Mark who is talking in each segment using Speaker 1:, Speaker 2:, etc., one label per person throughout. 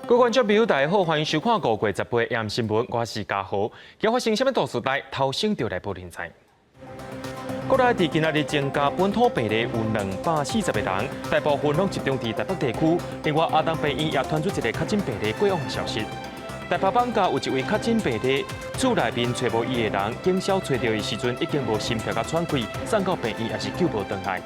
Speaker 1: 各位观众朋友，大家好，欢迎收看5月10日AM新闻，我是嘉豪。今发生什么大事代？头先就来报天灾。国内伫今仔日增加本土病例有240个人，大部分拢集中伫台北地区。另外，阿东病院也传出一个确诊病例过往的消息。台北放假有一位确诊病例，厝内面找无伊的人，警消找到的时阵已经无心跳甲喘气，送到病院也是救无回来。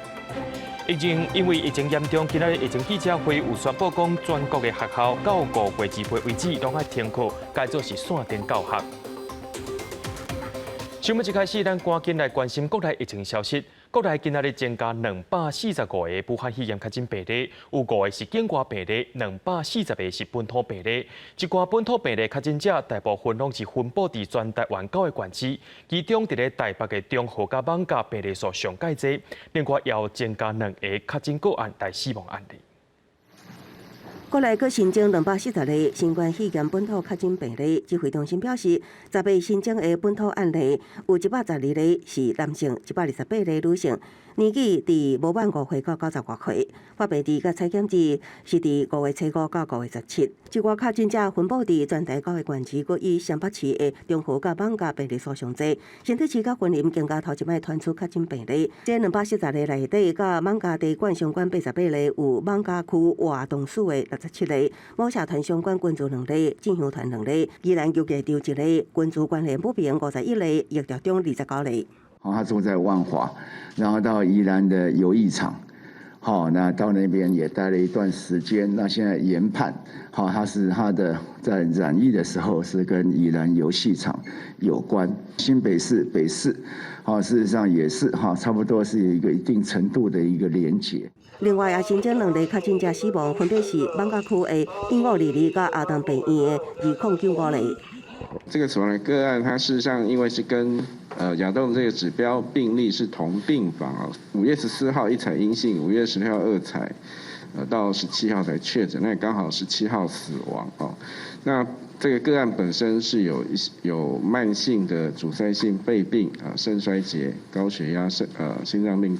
Speaker 1: 因为疫情严重，今日疫情记者会有宣布讲，全国的学校到5月2日为止，拢要停课，改做是线顶教学。新闻一开始，咱赶紧来关心国内疫情消息。国内今仔日增加245个武汉肺炎确诊病例，有5个是境外病例，240个是本土病例。一寡本土病例确诊者，大部分拢是分布伫全台湾9个县市，其中伫咧台北的中和甲艋舺病例数上介济。另外，也有增加2个确诊个案来死亡案例。
Speaker 2: 国内阁新增240例新冠肺炎本土确诊病例，指挥中心表示，10位新增的本土案例有112例是男性，128例女性，年纪伫无满5岁到95岁，发病地甲采检日是伫5月初5到5月17。一寡确诊者分布伫全台9个县市，佮以双北市的中和甲艋舺病例数上济。新北市甲云林更加头一摆传出确诊病例，这240例内底，甲艋舺地管相关88例，有艋舺区活动署的67例，某社团相关群组2例，进香团2例，宜兰邮局场1例，群组关联不明51例，疫调中29例。
Speaker 3: 他住在万华，然后到宜兰的游艺场。好，那到那边也待了一段时间。那现在研判，好，他的在染疫的时候是跟宜兰游戏场有关。新北市、北市，好，事实上也是哈，差不多是有一个一定程度的一个连结。
Speaker 2: 另外，也新增2例确诊者死亡，分别是艋舺区的2522甲阿东病院的2095例。
Speaker 4: 这个死亡的个案，它事实上因为是跟亚东这个指标病例是同病房，5月14号一采阴性，5月16号2采，到17号才确诊，那也刚好17号死亡哦。那这个个案本身是有慢性的阻塞性肺病肾衰竭、高血压、心脏病、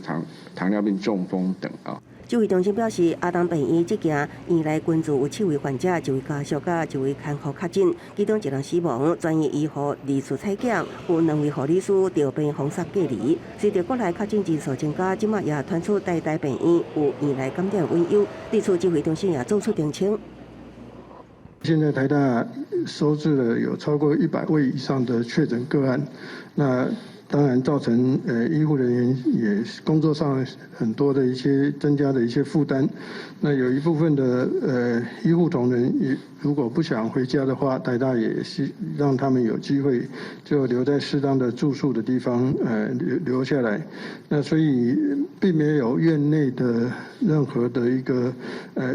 Speaker 4: 糖尿病、中风等啊。
Speaker 2: 指挥中心表示，阿东病院即件院内群组有7位患者，1位家属甲1位看护确诊，其中1人死亡，专业医护离厝采检，有2位护理师调病封杀隔离。随着国内确诊人数增加，即马也传出台大病院有院内感染隐忧，离厝指挥中心也做出澄清。
Speaker 5: 现在台大收治了有超过100位以上的确诊个案，那当然造成医护人员也工作上很多的一些增加的一些负担。那有一部分的医护同仁也如果不想回家的话，台大也是让他们有机会就留在适当的住宿的地方留下来。那所以并没有院内的任何的一个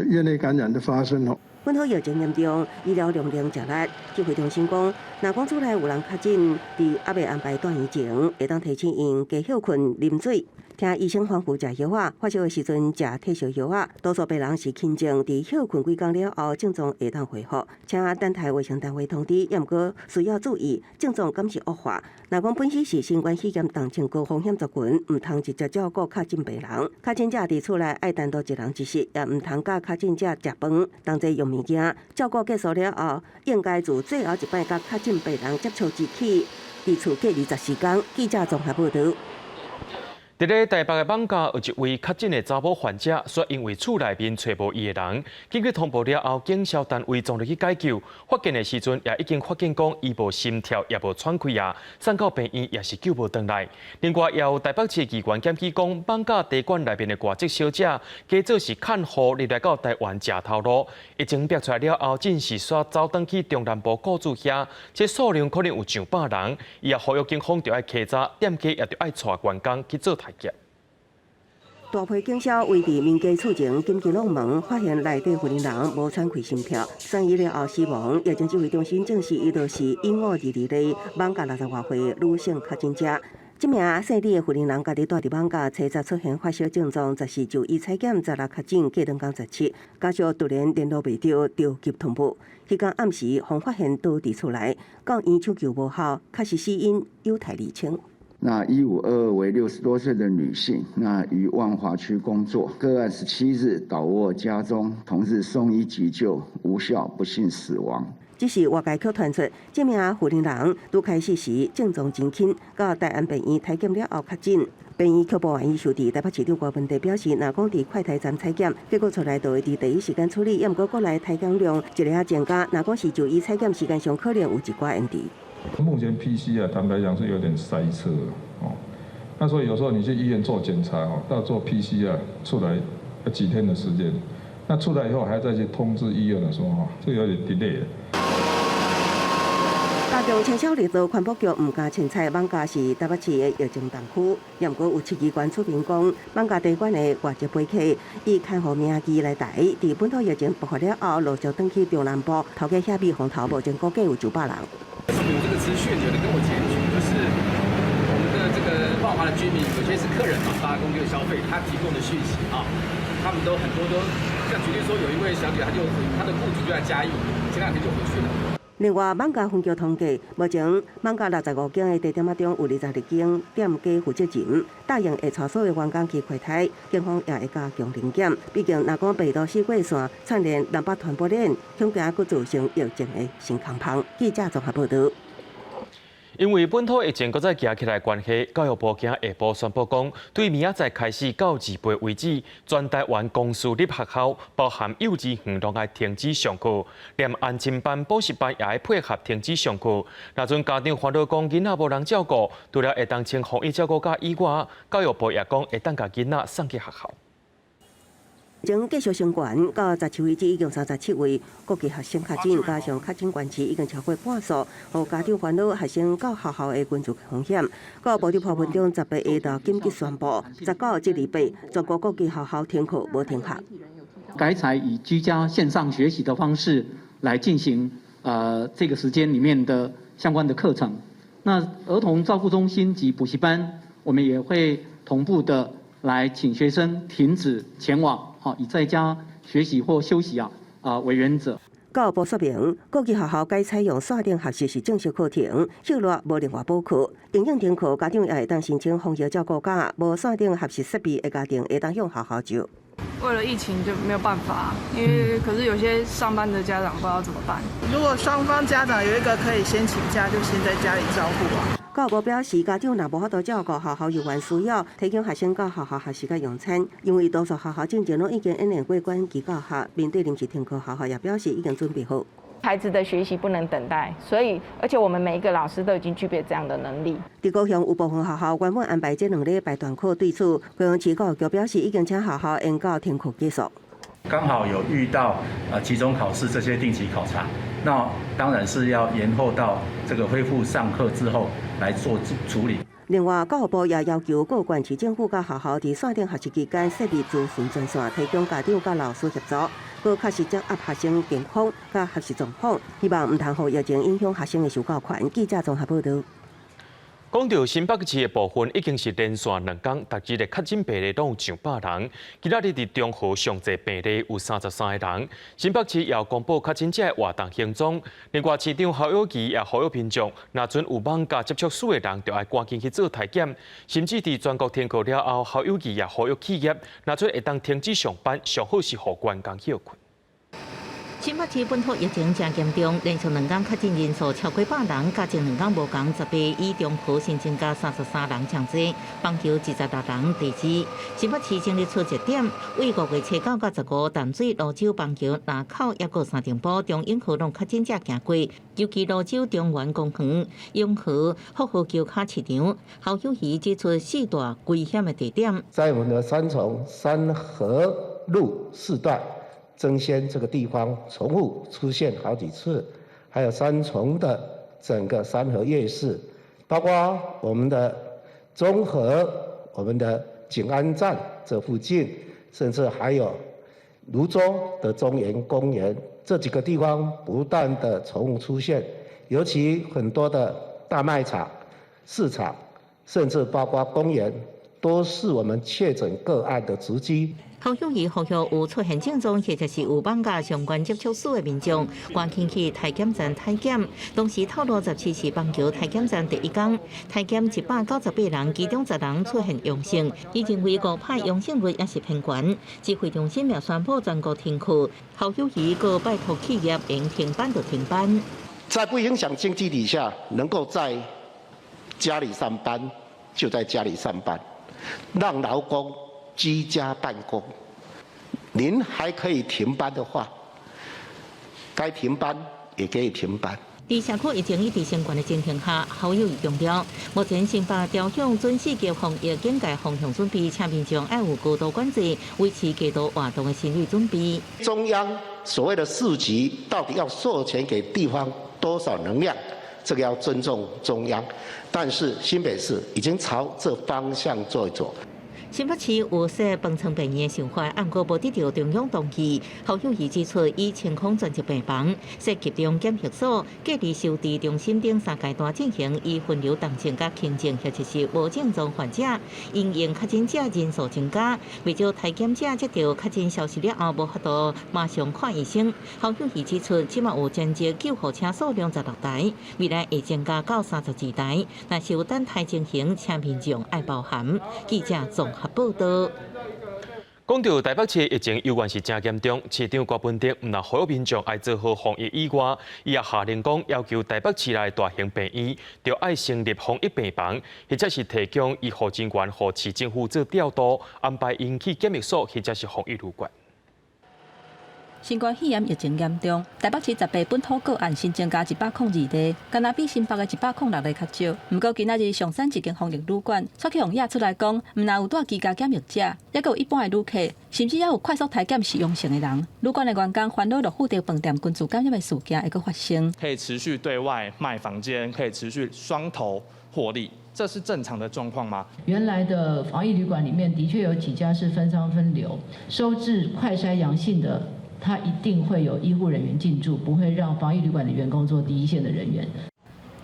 Speaker 5: 院内感染的发生哦。
Speaker 2: 本土疫情严重，医疗量能食力。指挥中心讲，若讲厝内有人确诊，伫还未安排住院前，会当提醒因加休困、啉水。听医生吩咐食药仔，发烧的时阵食退烧药仔。多数病人是轻症，伫休困几天了后，症状会当恢复。请等待卫生单位通知，也毋过需要注意，症状敢是恶化。若讲本身是新冠肺炎重症高风险族群，毋通直接照顾确诊病人。确诊者伫厝内爱单独一人一室，也毋通甲确诊者食饭、同齐用物件。照顾结束了后，应该自最后一摆甲确诊病人接触日起，伫厝隔24天。记者综合报道。
Speaker 1: 伫咧台北的艋舺有一位确诊的查某患者，说因为厝内面找无伊的人，经过通报了后，警消单位总入去解救。发现的时阵也已经发现讲伊无心跳，也无喘气啊，送到病院也是救无回来。另外，也有台北市机关检举讲，艋舺地馆内面的外籍小姐，假做是看护入来到台湾食头路，疫情逼出来了后，真是煞走转去中南部雇主遐，这数量可能有上百人。伊也呼吁警方着爱稽查，店家也着爱带员工去做台。
Speaker 2: 大批警消围伫民家厝前紧急弄门，发现内底有人无喘气、心跳，送医了后死亡。疫情指挥中心证实，伊就是1522例艋舺60多岁女性确诊者。这名姓李的妇人家己住伫艋舺，初十出现发烧症状，14就医采检，16确诊，过2天17。家属突然联络袂到，着急通报。迄天暗时，方发现倒伫厝内，到医抢救无效，确实死因有待厘清。
Speaker 3: 那1522为60多岁的女性，那于万华区工作，个案17日倒卧家中，同日送医急救无效，不幸死亡。
Speaker 2: 只是外界却传出，这名妇人人拄开始时症状真轻，到大安病院体检了后确诊。病院却不愿意受理台北市长郭文地表示，若讲伫快筛站采检，结果出来就会伫第一时间处理，也毋过国内采检量一日增加，若讲是就医采检时间上可能有一寡问题。
Speaker 6: 目前 PCR 坦白讲是有点塞车哦，那所以有时候你去医院做检查哦，到做 PCR 出来要几天的时间，那出来以后还再去通知医院的说哈，这有点 delay 了。
Speaker 2: 加强青少年做环保局唔加凊彩，艋舺是台北市的疫情重区，也毋过有市机关出面讲，艋舺地关的外籍飞客以看护名机来台，伫本土疫情爆发了后，陆续转去中南部，头家遐比红头目前估计有900人。
Speaker 7: 有这个资讯，有人跟我检举，就是我们的这个万华的居民，有些是客人嘛，发公就消费，他提供的讯息啊，他们都很多都，像举例说，有一位小姐，她的雇主就在嘉义，前2天就回去了。
Speaker 2: 另外，艋舺分局统计，目前艋舺65间的地点仔中有22间店家负责人，答应会带所有员工去柜台，警方也会加强临检。毕竟，若讲北都四过线串联南北传播链，恐惊佫造成疫情的新空棚。记者综合报道。
Speaker 1: 因为本土疫情搁再加起来关系，教育部今下晡宣布讲，对明仔载开始到2月为止，全台湾公私立学校，包含幼稚园，拢爱停止上课，连安亲班、补习班也爱配合停止上课。若阵家长烦恼讲囡仔无人照顾，除了会当请防疫照顾假以外，教育部也讲会当甲囡仔送去学校。
Speaker 2: 将继续升悬到17为止，已经37位国际学生确诊，加上确诊关系已经超过半数，互家长烦恼学生到学校的群聚风险。教育部伫部分中18下昼紧急宣布，19这礼拜全国各级学校停课无停学。
Speaker 8: 改采以居家线上学习的方式来进行这个时间里面的相关的课程。那儿童照顾中心及补习班，我们也会同步的来请学生停止前往。以在家学习或休息为原则。
Speaker 2: 教育部说明，各级学校该采用线顶学习是正式课程，校内无另外补课。因应停课，家长也会当申请防疫照顾假，无线顶学习设备的家庭会当向学校借。
Speaker 9: 为了疫情就没有办法，因为可是有些上班的家长不知道怎么办。
Speaker 10: 如果双方家长有一个可以先请假，就先在家里照顾啊。
Speaker 2: 教育部表示，家长若无法度照顾学校有关需要，提供学生到学校学习甲用餐。因为多数学校进前拢已经演练过关期教学，面对临时停课，学校也表示已经准备好。
Speaker 11: 孩子的学习不能等待，所以而且我们每一个老师都已经具备这样的能力。
Speaker 2: 伫高雄有部分学校原本安排这2礼拜断课，对此，高雄市教育局表示已经请学校延到停课结束。
Speaker 12: 刚好有遇到期中考试这些定期考察，那当然是要延后到这个恢复上课之后来做处理。
Speaker 2: 另外，教育部也要求各县市政府甲学校伫线顶学习期间设立资讯专线，提供家长甲老师协助，搁确实掌握学生健康甲学习状况，希望唔通互疫情影响学生的受教权。记者综合报道。
Speaker 1: 讲到新北市的部分，已经是连续2天，逐日的确诊病例都有上百人。今仔日伫中和上侪病例有33个人。新北市也公布确诊者的活动行踪。另外，市长侯友宜也呼吁民众，若准有艋舺接触史的人，就要赶紧去做体检。甚至伫全国停课了后，侯友宜也呼吁企业，若准会当停止上班，上好是互员工休困。
Speaker 13: 新北市本土疫情正严重，连续2天确诊人数超过100人，加前2天无共18以中和新增加33人上济，邦桥26人第4。新北市成立出1点，为5月7号到15淡水、蘆洲、邦桥、南口也各3店铺中永和拢确诊者行过，尤其蘆洲中原公园、永和、福和桥卡市场，侯友宜指出4大危险的地点，
Speaker 14: 在我们的三重三和路4段。争先这个地方重复出现好几次，还有三重的整个三和夜市，包括我们的中和、我们的景安站这附近，甚至还有泸州的中原公园这几个地方不断的重复出现，尤其很多的大卖场、市场，甚至包括公园，都是我们确诊个案的足迹。
Speaker 13: 侯友宜呼吁有出现症状或者是有绑架相关接触史的民众，赶紧去体检站体检。同时透露17是棒球体检站第一天，体检198人，其中10人出现阳性，已认为5派阳性率也是偏悬。指挥中心也宣布全国停课。侯友宜个拜托企业应停班就停班，
Speaker 14: 在不影响经济底下，能够在家里上班就在家里上班，让劳工居家办公。您还可以停班的话，该停班也可以停班。
Speaker 13: 在社区疫情一直升悬的情形下，侯友宜强调，目前新北调向全市级防疫警戒方向准备，请民众要有高度管制，维持过度活动的心理准备。
Speaker 14: 中央所谓的4级到底要授权给地方多少能量？这个要尊重中央，但是新北市已经朝这方向做一做。
Speaker 13: 新北市有设饭床病院的想法，按过无得到中央同意。侯友宜指出，以清空专责病房、设集中检疫所、隔离收治中心等3阶段进行，以分流重症甲轻症或者是无症状患者，因应确诊者人数增加，未少体检者接到确诊消息了后，无法度马上看医生。侯友宜指出，即马有专职救护车数量16台，未来会增加到32台。若是有等待进行，请民众爱包涵。记者综合报道。
Speaker 1: 讲到台北市疫情犹原是真严重，市长郭文德唔但呼吁民众爱做好防疫以外，伊也下令讲要求台北市内大型病院要爱成立防疫病房，或者是提供医护人员和市政府做调度，安排因去检疫所或者是防疫旅馆。
Speaker 15: 新冠肺炎疫情严重，台北市18本土个案新增加102例，敢若比新北的106例较少。不过今仔日上山一间防疫旅馆，蔡启宏也出来讲，唔但有带居家检疫者，也有一般的旅客，甚至也有快速体检是阳性的人。旅馆的员工烦恼，落富德饭店群组感染的事件会阁发生。
Speaker 16: 可以持续对外卖房间，可以持续双头获利。这是正常的状况吗？
Speaker 17: 原来的防疫旅馆里面的确有几家是分商分流，收治快筛阳性的，他一定会有医护人员进驻，不会让防疫旅馆的员工做第一线的人员。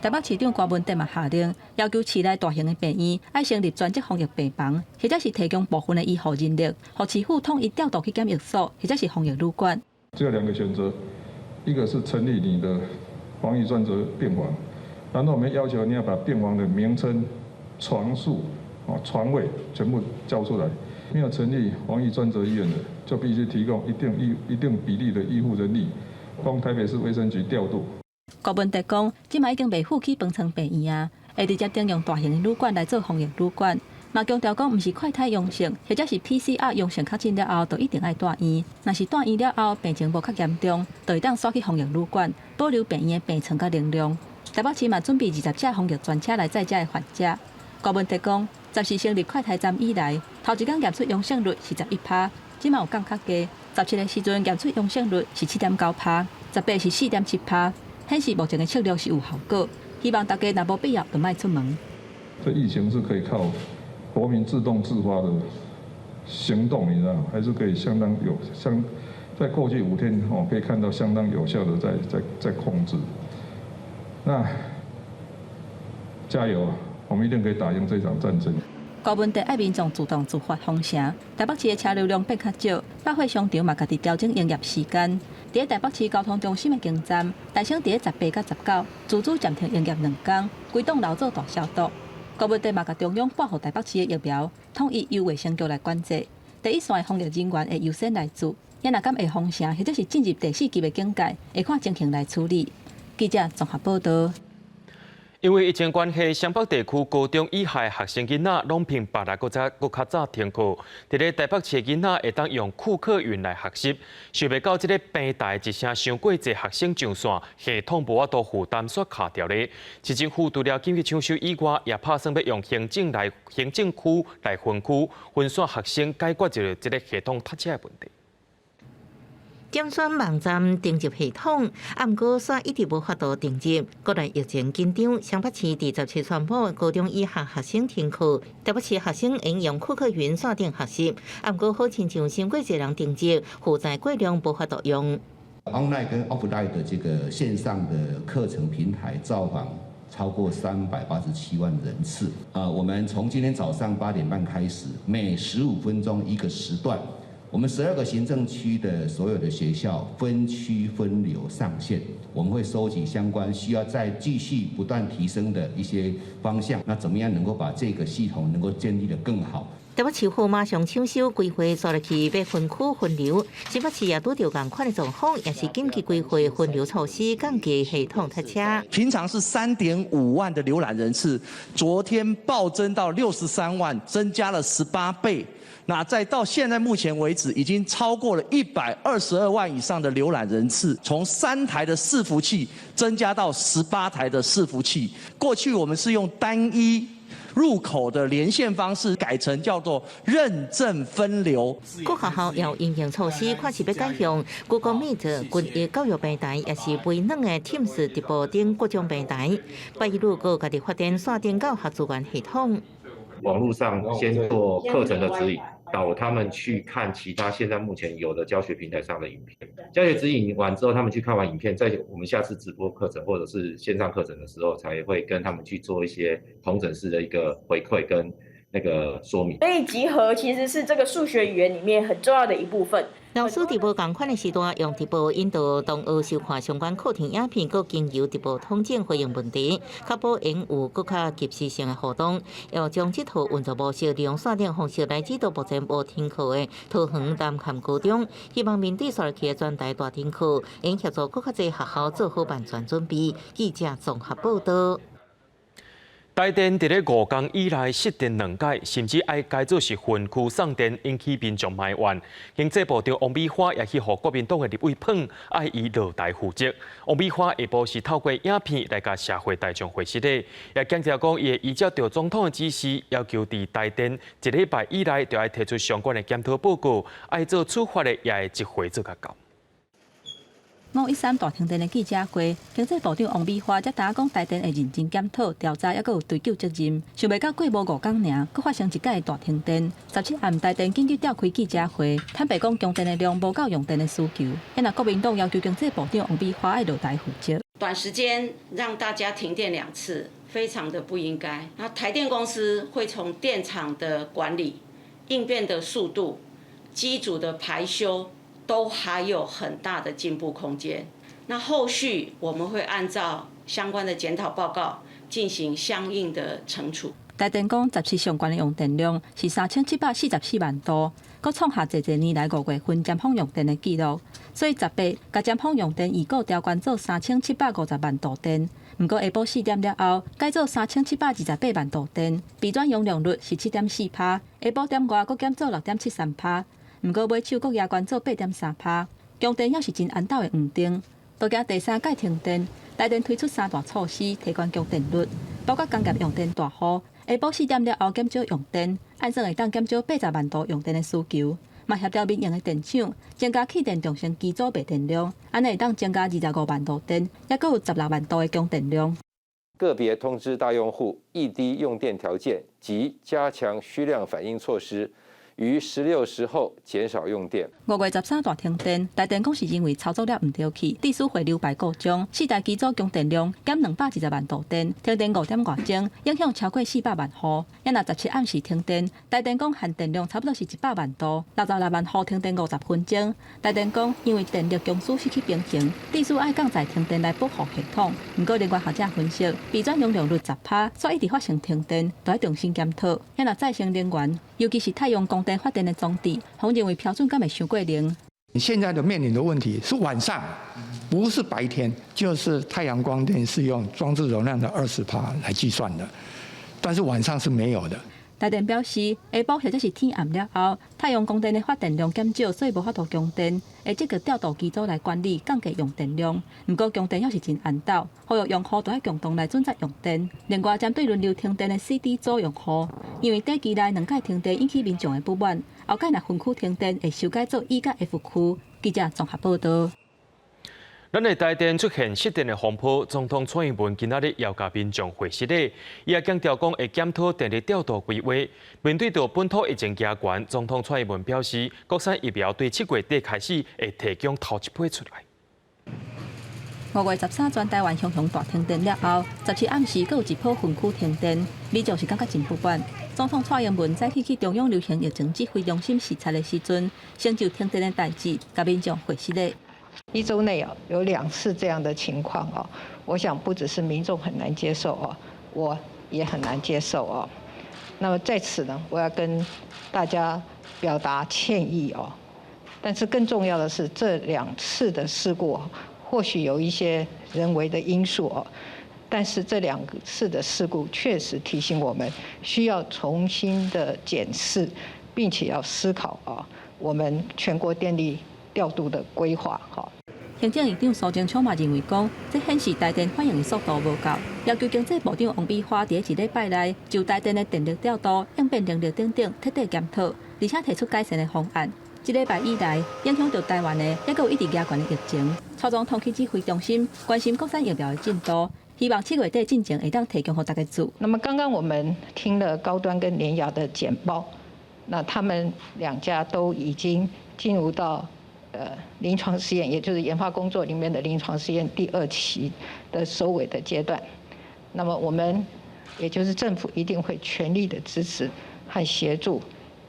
Speaker 15: 台北市长郭文德嘛下令，要求市内大型的病院要成立专职防疫病房，或者是提供部分的医护人力，和市府统一调度去检疫所，或者是防疫旅馆。
Speaker 6: 只有2个选择，一个是成立你的防疫专责病房，然后我们要求你要把病房的名称、床数、床位全部交出来。没有成立防疫专责医院的，就必须提供一定比例的医护人力，供台北市卫生局调度。
Speaker 15: 郭文德讲，即卖已经未付起饭床病院啊，会直接征用大型的旅馆来做防疫旅馆。嘛强调讲，毋是快筛阳性，或者是 PCR 阳性确诊了后，就一定爱住院。若是住院了后病情无较严重，就会当刷去防疫旅馆，保留病院的病床甲能量。台北市嘛准备20架防疫专车来载这个患者。郭文德讲，暂时成立快筛站以来，头一天验出阳性率是11%，即嘛有降较低。17个时阵验出阳性率是7.9%，18是4.7%，显示目前的策略是有效果。希望大家若无必要就莫出门。
Speaker 6: 这疫情是可以靠国民自动自发的行动，你知道吗？还是可以在过去5天可以看到相当有效的在控制。那加油啊！我们一定可以打赢这场战争。
Speaker 15: 郭文德爱民众主动自发封城，台北市的车流量变较少，百货商场嘛家己调整营业时间。伫台北市交通中心的经站，大省伫18到19，自主暂停营业2天，规栋楼做大消毒。郭文德嘛甲中央拨予台北市的疫苗，统一由卫生局来管制。第一线的防疫人员会优先来做，也若敢会封城或者是进入第4级的警戒，会看情形来处理。记者综合报道。
Speaker 1: 因为疫情关系，湘北地区高中以下学生囡仔拢比别来搁较早停课。伫咧台北市囡仔会当用库克云来学习，想袂到这个平台一声伤过侪学生上线，系统无法度负担煞卡掉咧。市政府除了紧急抢修以外，也打算要用行政区来分散学生，解决着这个系统塞车的问题。
Speaker 13: 检选网站登入系统，毋过煞一直无法度登入。国内疫情紧张，湘北市17宣布高中以下学生停课，台北市学生应用库克云线顶学习，毋过好亲像先过侪人登入，负载过量无法度用。
Speaker 18: Online 跟 Offline 的这个线上的课程平台造访超过387万人次。我们从今天早上8点半开始，每15分钟一个时段。我们12个行政区的所有的学校分区分流上线，我们会收集相关需要再继续不断提升的一些方向。那怎么样能够把这个系统能够建立得更好？
Speaker 13: 台北市府马上抢修规划所在区要分区分流，新北市也拄到同款的状况，也是紧急规划分流措施，降低系统塞车。
Speaker 19: 平常是3.5万的浏览人次，昨天暴增到63万，增加了18倍。那再到现在目前为止，已经超过了122万以上的浏览人次，从3台的伺服器增加到18台的伺服器。过去我们是用单一入口的连线方式，改成叫做认证分流。
Speaker 13: 各学校有应用措施，看是要改用 Google Meet、军业教育平台，也是微软的 Teams 直播等各种平台。拜一路各家己发展线电教学资源系统。
Speaker 20: 网络上先做课程的指引，导他们去看其他现在目前有的教学平台上的影片。教学指引完之后，他们去看完影片，在我们下次直播课程或者是线上课程的时候，才会跟他们去做一些统整式的一个回馈跟那个说明。
Speaker 21: 所以集合其实是这个数学语言里面很重要的一部分。
Speaker 13: 老师直播同款的时段，用直播引导同学收看相关课程影片，佮经由直播统整回应问题，确保应有更较及时性的互动。要将这套运作模式利用线电方式来指导目前无停课的桃园南坎高中，希望面对所区的全台大停课，应协助更较侪学校做好万全准备。记者综合报道。
Speaker 1: 台电伫咧5天以来失电2届，甚至爱改做是分区送电，引起民众埋怨。经济部长王美花也去予国民党的立委捧，爱伊落台负责。王美花下晡是透过影片来甲社会大众回息的，也强调讲伊会依照着总统的指示，要求伫台电1礼拜以内就要提出相关的检讨报告，爱做处罚的也会一回做甲到。
Speaker 15: 513大停电的记者会，经济部长王美花才打讲台电会认真检讨、调查，还佫有追究责任。想袂到过无5天尔，佫发生一届大停电。17暗台电紧急召开记者会，坦白讲供电的量无够用电的需求。因为国民党要求经济部长王美花要落台负责。
Speaker 22: 短时间让大家停电2次，非常的不应该。那台电公司会从电厂的管理、应变的速度、机组的排修，都还有很大的进步空间。那后续我们会按照相关的检讨报告进行相应的惩处。
Speaker 15: 台电讲17相关的用电量是3744万度，佮创下济年来5月份尖峰用电的记录。所以18甲尖峰用电预估调关做3750万度电，不过下晡4点了后改做3728万度电，备转容量率是7.4%，下晡点外佮减做6.73%。不过买手国也关做8.3%，用电也是真安斗的黄灯。都惊第3届停电，台电推出3大措施提高供电率，包括工业用电大户，下晡4点了后减少用电，按算会当减少80万度用电的需求。嘛协调民营的电厂，增加气电重型机组备电量，安尼会当增加25万度电，也佫有16万度的供电量。
Speaker 23: 个别通知大用户议低用电条件及加强需量反应措施。于16时后减少用电。
Speaker 15: 5月13大停电，台电公是因为操作了唔对去，地输回流排故障，4台机组供电量减210万度电，停电5点外钟，影响超过400万户。也若17暗时停电，台电讲限电量差不多是100万度，66万户停电50分钟。台电讲因为电力供需失去平衡，地输爱降载停电来保护系统。不过另外学者分析，备转容量率10%，所以一直发生停电，都要重新检讨。也若再生能源，尤其是太阳光电发电的装置，我认为标准敢会伤过零。
Speaker 24: 现在的面临的问题是晚上，不是白天，就是太阳光电是用装置容量的20%来计算的，但是晚上是没有的。
Speaker 15: 台电表示，下晡或者是天暗了后，太阳光电的发电量减少，所以无法度供电，会积极调度机组来管理降低用电量。不过供电也是真安斗，呼吁用户都要共同来准则用电。另外，针对轮流停电的CD 组用户，因为短期内2届停电引起民众的不满，后届若分区停电会修改做 E 甲 F 区。记者综合报道。
Speaker 1: 咱的台电出现失电的风波，总统蔡英文今仔日要甲民众会实的，伊也强调讲会检讨电力调度规划。面对到本土疫情加悬，总统蔡英文表示，国产疫苗对7月底开始会提供头一批出来。
Speaker 15: 5月13全台湾熊大停电了后，17暗时阁有一波分区停电，民众是感觉真不满。总统蔡英文早起去中央流行疫情指挥中心视察的时阵，先就停电的代志，甲民众回息的。
Speaker 3: 1周内有2次这样的情况我想不只是民众很难接受我也很难接受那么在此呢，我要跟大家表达歉意但是更重要的是，这2次的事故或许有一些人为的因素但是这2次的事故确实提醒我们需要重新的检视，并且要思考我们全国电力调度的规划
Speaker 15: 行政院长苏贞昌嘛认为讲，这显示台电反应的速度无够，要求经济部长王美花在1礼拜内就台电的电力调度、应变能力等彻底检讨，而且提出改善的方案。1礼拜以来，影响到台湾的，也有一直加悬的疫情。蔡总统去指挥中心关心国产疫苗的进度，希望7月底进前会当提供给大家做。
Speaker 3: 那么刚刚我们听了高端跟联亚的简报，那他们2家都已经进入到临床试验，也就是研发工作里面的临床试验第2期的收尾的阶段。那么我们也政府一定会全力的支持和协助，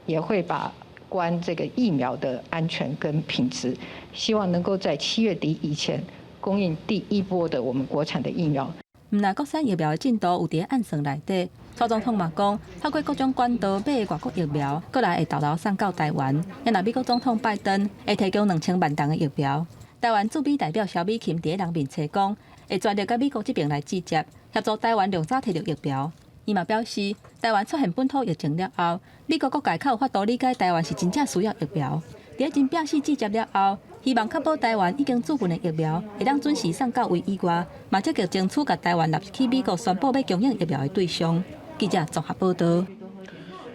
Speaker 3: 也会把关这个疫苗的安全跟品质，希望能够在7月底以前供应第1波的我们国产的疫苗。
Speaker 15: 唔但国产疫苗的进度有伫暗算内底，蔡总统嘛讲，透过各种管道买外国疫苗，过来会豆豆送到台湾。也若美国总统拜登会提供2000万吨的疫苗，台湾驻美代表萧美琴伫人面册讲，会全力甲美国这边来直接协助台湾量早摕到疫苗。伊嘛表示，台湾出现本土疫情了后，美国各界较有法度理解台湾是真正需要疫苗。伫真正式直接了后，希望确保台湾已经驻运的疫苗会当准时送到位以外，嘛积极争取甲台湾纳入去美国宣布要供应疫苗的对象。记者综合报道。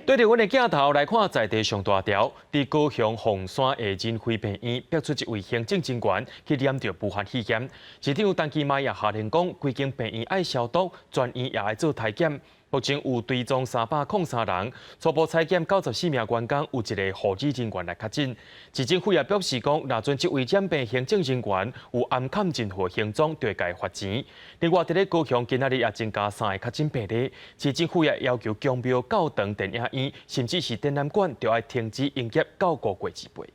Speaker 1: 对着阮的镜头来看，在地上大条，伫高雄凤山的仁辉病院逼出一位行政人员去染着武汉肺炎。市长陈其迈也下令讲，规间病院爱消毒，全院也爱做体检。目前有追踪303人，初步采检94名员工，有1个护理人员来确诊。市政府也表示讲，若准这位染病行政人员有暗砍任何行踪，就会该罚钱。另外，伫咧高雄今仔日也增加3个确诊病例，市政府也要求江庙、教堂、电影院，甚至是展览馆，都要停止营业到5月之内。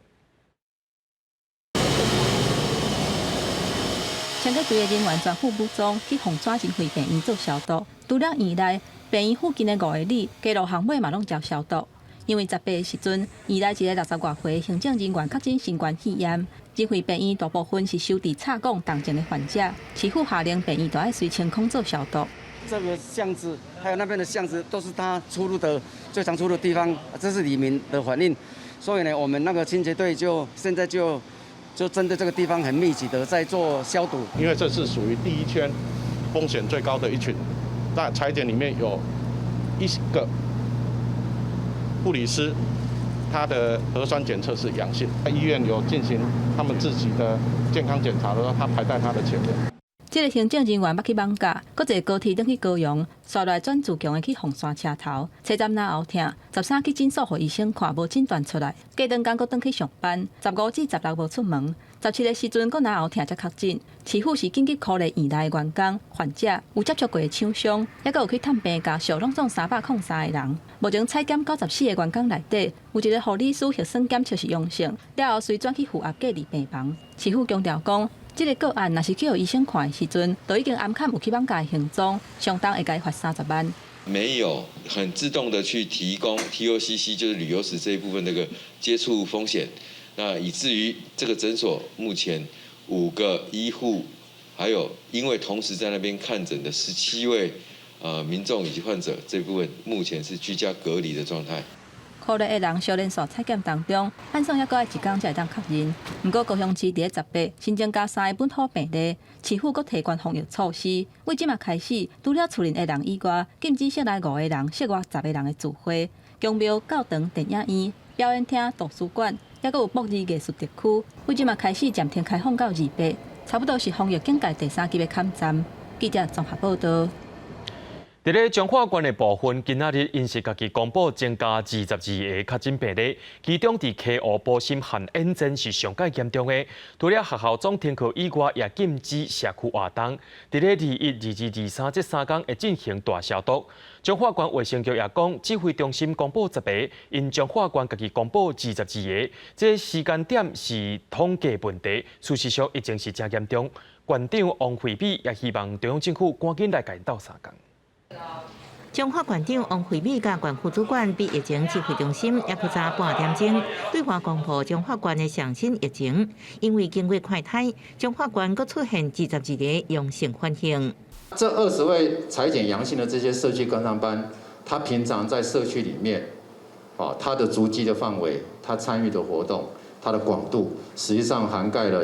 Speaker 15: 请个队的人员全副武装去凤山仁辉病院做消毒，除了院内。病院附近的5个里，街路巷尾嘛拢遭消毒。因为18的时阵，院内一个60多岁行政人员确诊新冠肺炎。仁辉病院大部分是收治插管重症的患者，市府下令病院都要随清空做消毒。
Speaker 4: 这个巷子还有那边的巷子，都是他出入的最常出入的地方，这是里民的反应。所以呢，我们那个清洁队现在就针对这个地方很密集的在做消毒。
Speaker 5: 因为这是属于第1圈风险最高的一群。在采检里面有1个护理师，他的核酸检测是阳性，医院有进行他们自己的健康检查的时候，他排在他的前面。
Speaker 15: 这个行政人员要去放假，搁坐高铁登去高雄，刷来转自强的去凤山车头，车站那后疼，13去诊所给医生看无诊断出来，隔顿工搁登去上班，15至16无出门，17的时阵搁拿后疼才确诊。市府是紧急鼓励院内的员工、患者有接触过的厂商，也搁有去探病家属，拢总303个人。目前采检94个员工内底，有1个护理师核酸检测是阳性，了后随转去负压隔离病房。市府强调讲。这个个案若是去予医生看的时阵，都已经暗砍有去绑架的行踪，相当会该罚30万。
Speaker 7: 没有很自动的去提供 TOCC， 就是旅游史这一部分那个接触风险，那以至于这个诊所目前5个医护，还有因为同时在那边看诊的17位民众以及患者这部分，目前是居家隔离的状态。
Speaker 15: 酷热的人小连锁采检当中，晚上还搁爱1天才会当确认。不过高雄市伫18新增加3个本土病例，市府搁提悬防疫措施，为即嘛开始，除了厝内的人以外，禁止室内5个人、室外10个人的聚会。公庙、教堂、电影院、表演厅、图书馆，也搁有博艺艺术特区，为即嘛开始暂停开放到28，差不多是防疫警戒第3级的坎站。记者综合报道。
Speaker 1: 伫咧彰化县的部分，今仔日因是家己公布增加22个确诊病例，其中伫溪湖、埔心和延镇是上界严重的。除了学校总停课以外，也禁止社区活动。伫咧21、22、23这3天会进行大消毒。彰化县卫生局也讲，指挥中心公布10个，因彰化县家己公布22个，这时间点是统计问题，事实上已经是真严重。县长王惠美也希望中央政府赶紧来改斗3天。
Speaker 13: 彰化县长王惠美甲县副主管比疫情指挥中心也较早半点钟对外公布彰化县的上新疫情，因为经过快筛，彰化县佫出现22个阳性反应。
Speaker 8: 这20位采检阳性的这些社区跟上班，他平常在社区里面，他的足迹的范围，他参与的活动，他的广度，实际上涵盖了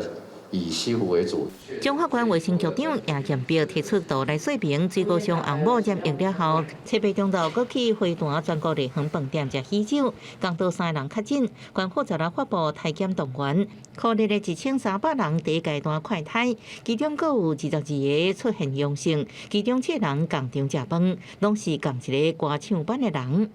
Speaker 8: 以西湖为主。
Speaker 13: 彰化县卫生局长也验表提出图来说明，水果上红帽染疫了后，七八中昼过去回弹全国日饭饭店食喜酒，共到3人确诊。县府昨日发布体检动员，可立的1300人第一阶段快筛，其中各有22个出现阳性，其中7人共场食饭，拢是共一个歌唱班的人。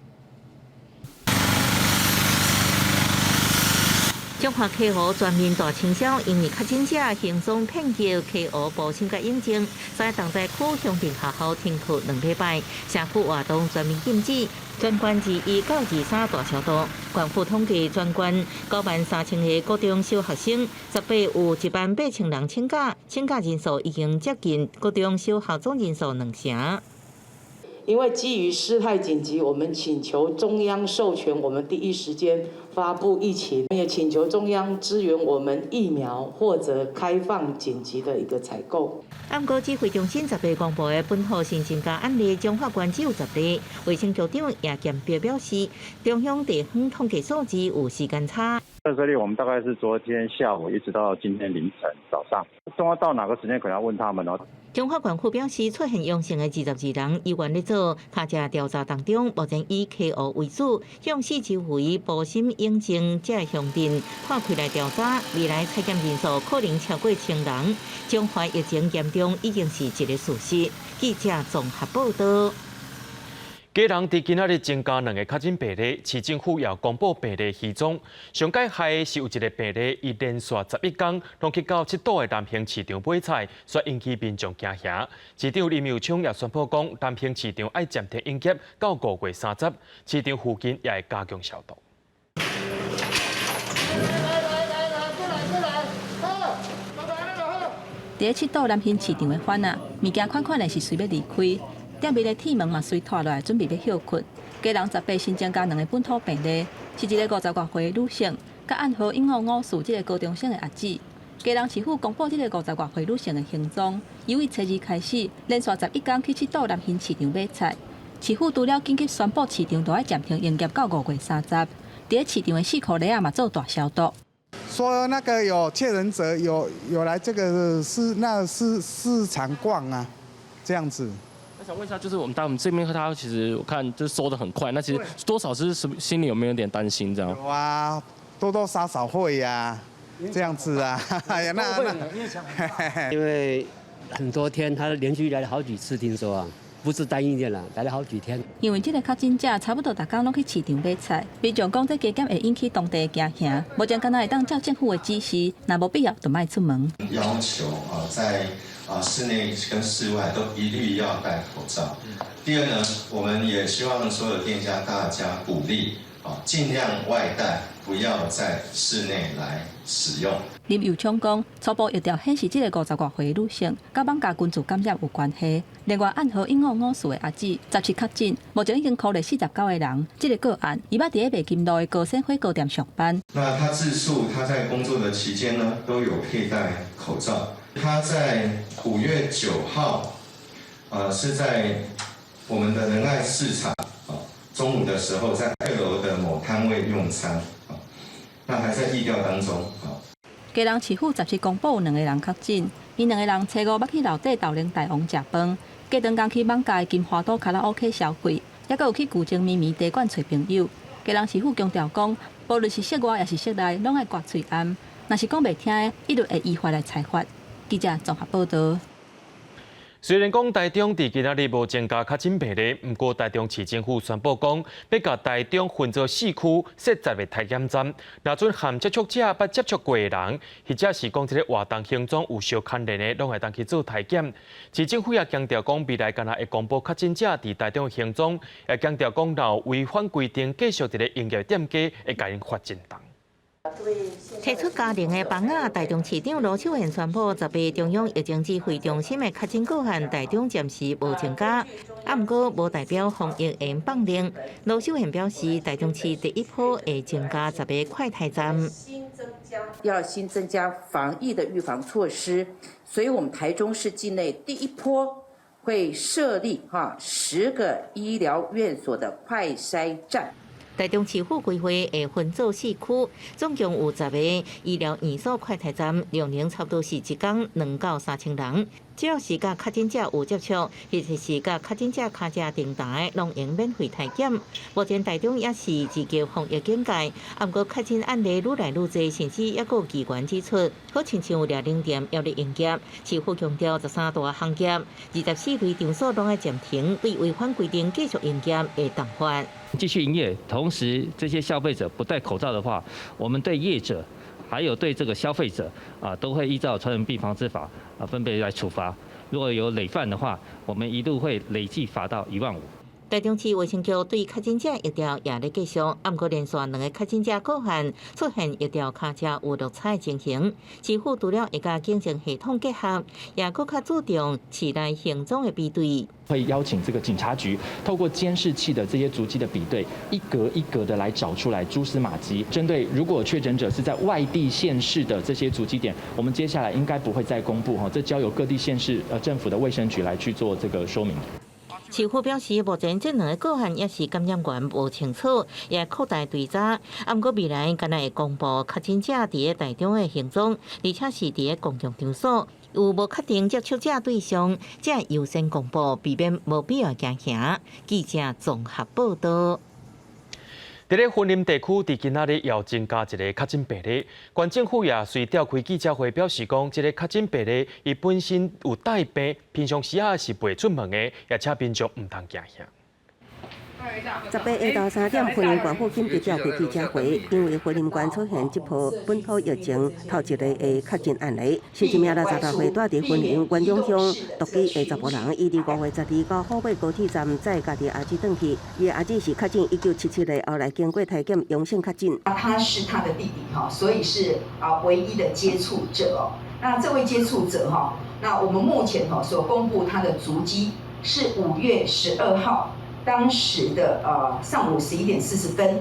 Speaker 13: 彰化溪湖全面大清消，因为确诊者行踪遍及溪湖、埔心甲永靖，在同在区乡镇学校停课2礼拜，社区活动全面禁止。全县21到23大消毒。县府统计，全县93000个高中小学生，18有18000人请假，请假人数已经接近高中小学总人数2成。
Speaker 9: 因为基于事态紧急，我们请求中央授权我们第一时间发布疫情，也请求中央支援我们疫苗或者开放紧急的一个采购。
Speaker 13: 按过指挥中心10日公布的本土新增加案例，彰化县只有10例。卫生局长也验表表示，中央地方统计数字有时间差。
Speaker 10: 这例我们大概是昨天下午一直到今天凌晨早上，中央到哪个时间可能要问他们哦。
Speaker 13: 彰化县府表示，出现阳性的22人依原咧做卡车调查当中，目前以溪湖为主，向四周围埔心、永靖这乡镇扩开来调查，未来采检人数可能超过1000人。彰化疫情严重已经是一个事实。记者综合报道。
Speaker 1: 家人伫今仔日增加2个确诊病例，市政府也公布病例虚踪。上界害是有一个病例，伊连续11天拢去到7堵的南平市场买菜，所引起民众惊吓。市长林佑昌也宣布讲，南平市场要暂停营业到5月30，市场附近也会加强消毒。
Speaker 15: 伫7堵南平市场的番啊，物件款款的是随要离开。店面的铁门嘛，随拖落来，准备要休困。家人18新增加2个本土病例，是一个50多岁的女性，甲暗号英語5事这个高中生的阿姊。家人市府公布这个50多岁女性的行踪，由初2开始，连续11天去7堵南平市场买菜。市府除了紧急宣布市场都要暂停营业到5月30，伫市场的4口内啊嘛做大消毒。
Speaker 11: 说那个有确诊者有来这个市场逛啊，这样子。
Speaker 25: 我想问一下，就是我们这边和他其实我看就是收的很快，那其实多少是心里有没有点担心这样？
Speaker 11: 有啊，多多少少会呀，这样子啊。哎呀，
Speaker 26: 因为很多天他连续来了好几次，听说啊。不是单一天了，来了好几天。
Speaker 15: 因为这个确诊者差不多大家拢去市场买菜，民众讲这加减会引起当地的惊吓，目前敢若会当照政府的指示，若无必要就莫出门。
Speaker 27: 要求在室内跟室外都一律要戴口罩。第二呢，我们也希望所有店家大家鼓励尽量外带，不要在室内来使用。
Speaker 15: 林佑昌讲，初步疫调显示，这个50多岁的女性，甲绑架群组感染有关系。另外，暗号英語5事的阿姊17確診，目前已經扣了49個人。這個個案，伊捌伫美金路的高鮮火鍋店上班。
Speaker 27: 那他自述，他在工作的期间呢，都有佩戴口罩。他在5月9號，是在我們的仁愛市場中午的時候，在2樓的某攤位用餐，那還在疫調當中。
Speaker 15: 家人市府17公布有2個人確診，伊2個人初5捌去樓底豆奶大王食飯，隔頓工去艋舺金華島卡拉 OK 消費，也閣有去舊正咪咪茶館找朋友。家人市府強調講，無論是室外也是室內，攏愛刮嘴暗，若是講袂聽的，一律會依法來裁罰。記者綜合報道。
Speaker 1: 虽然讲台中伫今仔日无增加确诊病例，不过台中市政府宣布讲，要甲台中分做4区设10个体检站，若准含接触者捌接触过的人，或者是讲这个活动行踪有相牵连的，拢会当去做体检。市政府也强调讲，未来敢若会公布确诊者伫台中的行踪，也强调讲，若有违反规定继续伫咧营业店家，会甲因罚钱重。
Speaker 13: 提出家庭的房仔，台中市长罗秀燕宣布，18中央疫情指挥中心的确诊个案，台中暂时无增加。不过，无代表防疫会放零。罗秀燕表示，台中市第一波会增加10个快筛站，
Speaker 2: 要新增加防疫的预防措施，所以我们台中市境内第一波会设立10个医疗院所的快筛站。
Speaker 13: 台中市府规划会分做4区，总共有10个医疗院所快筛站，量能差不多是一天2到3千人。只要是甲确诊者有接触，或者是甲确诊者卡车订单的，拢用免费体检。目前台中也是自救防疫警戒，不过确诊案例愈来愈多，甚至也有机关指出，好亲像掠零店要咧营业，市府强调13大行业，24类场所拢要暂停，对违反规定继续营业会重罚。
Speaker 6: 继续营业，同时这些消费者不戴口罩的话，我们对业者还有对这个消费者都会依照传染病防治法分别来处罚。如果有累犯的话，我们一度会累计罚到1万5。
Speaker 13: 台中市卫生局对确诊者疫调也咧继续，不过连续2个确诊者个案出现疫调卡车有落差的情形。市府除了会甲警政系统结合，也更较注重市内行踪的比对。
Speaker 12: 会邀请这个警察局透过监视器的这些足迹的比对，一格一格的来找出来蛛丝马迹。针对如果确诊者是在外地县市的这些足迹点，我们接下来应该不会再公布这交由各地县市政府的卫生局来去做这个说明。
Speaker 13: 市府表示，目前这2个个案也是感染源无清楚，也扩大追查。不过未来敢若会公布确诊者伫咧台中的行踪，而且是伫咧公共场所。有无确定接触者对象，才优先公布，避免无必要惊吓。记者综合报道。
Speaker 1: 伫咧云林地区，伫今仔日又增加一个确诊病例。县政府也随召开记者会表示讲，这个确诊病例伊本身有带病，平常时是袂出门的，而且民众唔通惊吓。
Speaker 14: 18下昼3点，云林县府紧急召开记者会，因为云林县出现这波本土疫情头一个的确诊案例。新一名垃圾大会带伫云林元涌乡独居的查甫人，伊伫5月12到虎尾高铁站载家己阿姊转去，伊的阿姊是确诊1977年，后来经过体检阳性确诊。
Speaker 16: 他是他的弟弟所以是唯一的接触者哦。那这位接触者那我们目前所公布他的足迹是5月12号。当时的上午11点40分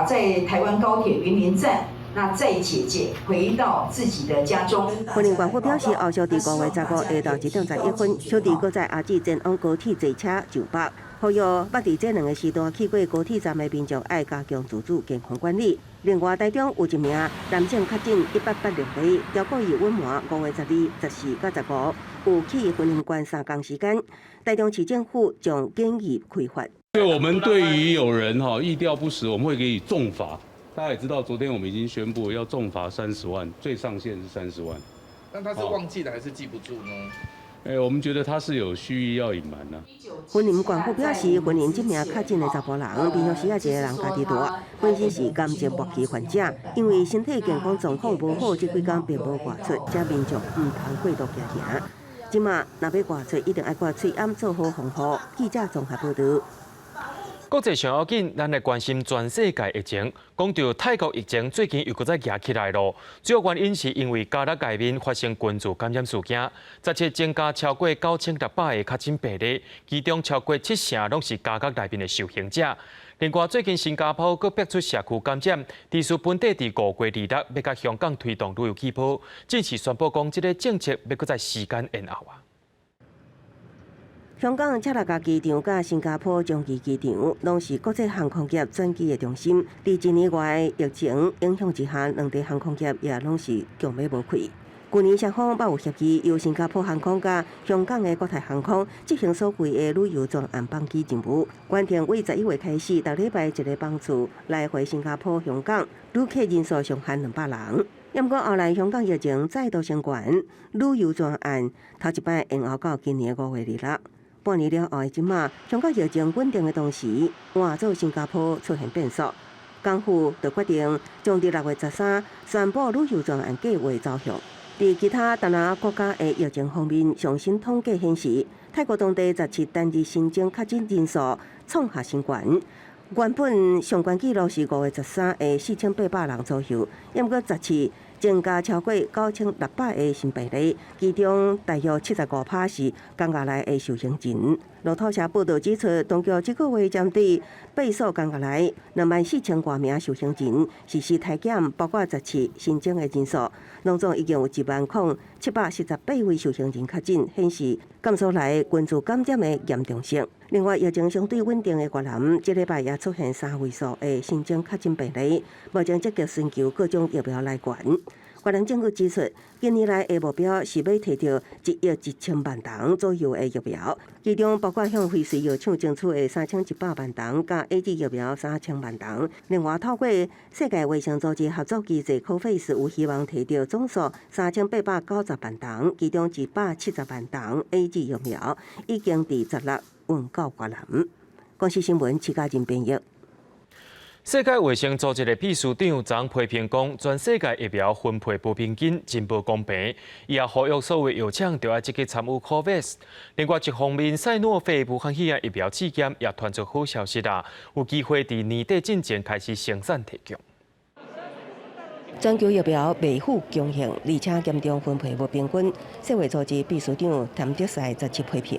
Speaker 16: 在台湾高铁云林站，那载姐姐回到自己的家中。
Speaker 14: 云林县府表示，后续伫5月15号下昼1点11分，小弟搁载阿姊前往高铁坐车上北，呼吁捌伫这2个时段去过高铁站的民众爱加强自主健康管理。另外，台中有一名男性确诊1886例，超过于隐瞒5月12、14到15，有去云林县3天时间。台中市政府将建议开发。
Speaker 17: 对我们对于有人疫调不实，我们会给予重罚。大家也知道，昨天我们已经宣布要重罚30万，最上限是30万。
Speaker 18: 但他是忘记了还是记不住呢？
Speaker 17: 我们觉得他是有蓄意要隐瞒呢。
Speaker 14: 云林县府表示，云林这名确诊的查甫人，平常时一个人家己住，本身是感染末期患者，因为身体健康状况无好，这几天并无外出，这民众唔通过度行行。即马若要外出，一定爱挂喙掩，做好防护。记者综合报道。
Speaker 1: 国际上要紧，咱来关心全世界疫情。讲到泰国疫情，最近又搁再举起来咯。主要原因是因为加勒界面发生群组感染事件，17增加超过9600个确诊病例，其中超过70%拢是加勒内面的受刑者。另外，最近新加坡搁逼出社区感染，提出本地伫5月26要甲香港推动旅游气泡，正式宣布讲，这个政策要搁在时间延后啊。
Speaker 14: 香港赤鱲角机场甲新加坡樟宜机场，拢是国际航空业转机的中心。伫1年外疫情影响之下，两地航空业也拢是强要无开。去年双方也有协议，由新加坡航空甲香港的国泰航空执行所谓的旅游专案班机任务。原定为11月开始，每礼拜一个班次来回新加坡、香港，旅客人数上限200人。不过后来香港疫情再度升悬，旅游专案头一摆延后到今年5月26。半年了后的今嘛，香港疫情稳定的同时，换做新加坡出现变数，港府就决定将伫6月13宣布旅游专案计划走向。伫其他东南亚国家的疫情方面，上新统计显示，泰国当地17单日新增确诊人数创下新高。原本上悬纪录是5月13的4800人左右，不过10次增加超过9600个新病例，其中大约75%是港澳来的受刑人。路透社报道指出，当局这个月针对被诉港澳来24000多名受刑人实施体检，包括10次新增的人数，当中已经有10718位受刑人确诊，显示感受来群组感染的严重性。另外，疫情相对稳定的越南，这礼拜也出现3位数的新增确诊病例，目前积极寻求各种疫苗来源。越南政府指出，今年来的目标是要摕到1亿1000万吨左右的疫苗，其中包括向辉瑞药厂争取的3100万吨，加 AZ 疫苗3000万吨。另外，透过世界卫生组织合作机制 COVAX， 有希望摕到总数3890万吨，其中170万吨 AZ 疫苗已经伫16运到越南。广西新闻徐家仁编译。
Speaker 1: 世界卫生组织的秘书长曾批评讲，全世界疫苗分配不平均、真不公平，伊也呼吁所有药厂都要积极参与 COVAX。另外一方面，赛诺菲武汉肺炎疫苗试验也传出好消息啦，有机会伫年底之前开始生产提供。
Speaker 14: 全球疫苗未符公平，而且严重分配不平均。世卫组织秘书长谭德赛则是批评，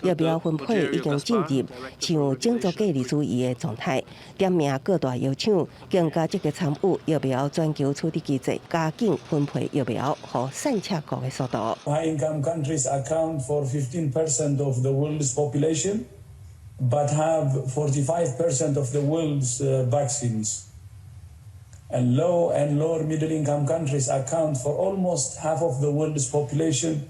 Speaker 14: 疫苗分配已经进入像种族隔离主义的状态，点名各大药厂更加积极参与疫苗全球处理机制，加紧分配疫苗和散切国的速度。
Speaker 3: High-income countries account for 15% of the world's population, but have 45% of the world's vaccines. And low and lower middle income countries account for almost half of the world's population,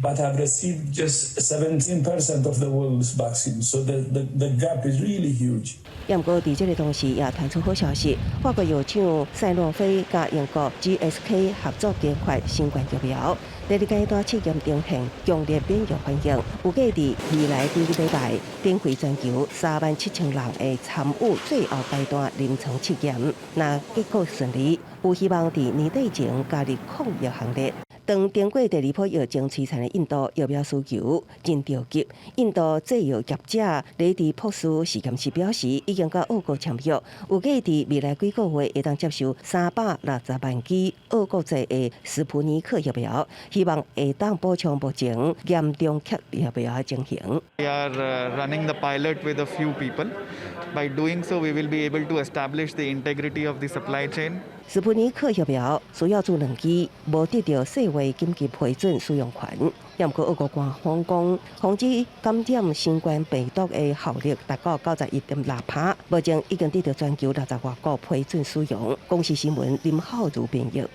Speaker 3: but have received just 17% of the world's vaccines. So the gap is really huge.
Speaker 14: 不过，在这个同时，也传出好消息，法国药厂赛诺菲甲英国 GSK 合作研发新冠疫苗。第二阶段试验呈现强烈免疫反应，有计伫未来2个礼拜，展开全球37000人的参与最后阶段临床试验。若结果顺利，有希望伫年底前加入抗疫行列。当经过第2波疫情摧残的印度疫苗需求真着急，印度制药业者雷迪珀斯实验室表示，已经甲俄国签约，有计伫未来几个月会当接受360万剂俄国製的斯普尼克疫苗，希望會當補充目前嚴重缺疫苗的情形。
Speaker 19: We are running the pilot with a few people. By doing so, we will be able to establish the integrity of the supply chain.
Speaker 14: 斯普尼克疫苗需要做2劑，無得到世衛緊急批准使用權。不過，俄國官方講，防止感染新冠病毒的效力達到91.6%，目前已經得到全球60多國批准使用。公視新聞林浩如編譯。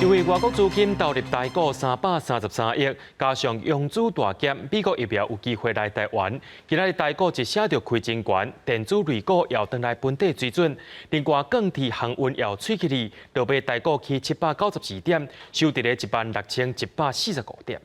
Speaker 1: 因为外国资金投入台股333億，加上用资大减，美国疫苗有机会来台湾。今仔日台股一写着开真悬，电子类股又回来本地水准，另外钢铁航运又吹起嚟，落尾台股去792點，收伫咧16145點。